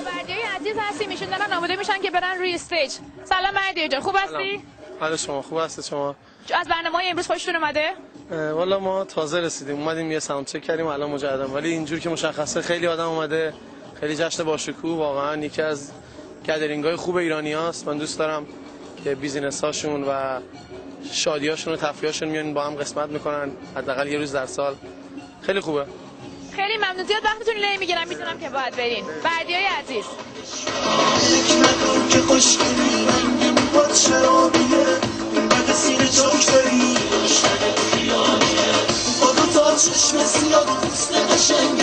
بردیای عزیز هستیم، ایشون دارن آماده میشن که برن روی استیج. سلام بردیای جان، خوب هستی؟ حال شما خوب هست؟ شما از برنامه‌های امروز خوشتون اومده؟ والا ما تازه رسیدیم، اومدیم یه ساوند چک کردیم الان مجددا، ولی اینجور که مشخصه خیلی آدم اومده، خیلی جشن باشکوه، واقعا یکی از گدرینگ‌های خوب ایرانیاست. من دوست دارم که بیزینس‌هاشون و شادیاشون و تفریحاشون میان با هم قسمت میکنن، حداقل یه روز در سال. خیلی خوبه. خیلی ممنون، زیاد وقتتون رو نمیگیرم، میدونم که باید برین. بردیای عزیز که خوشگلی رنگم باد شرابیه اینقدر سینه چاک داری با دو تا چشم سیاه دوست قشنگ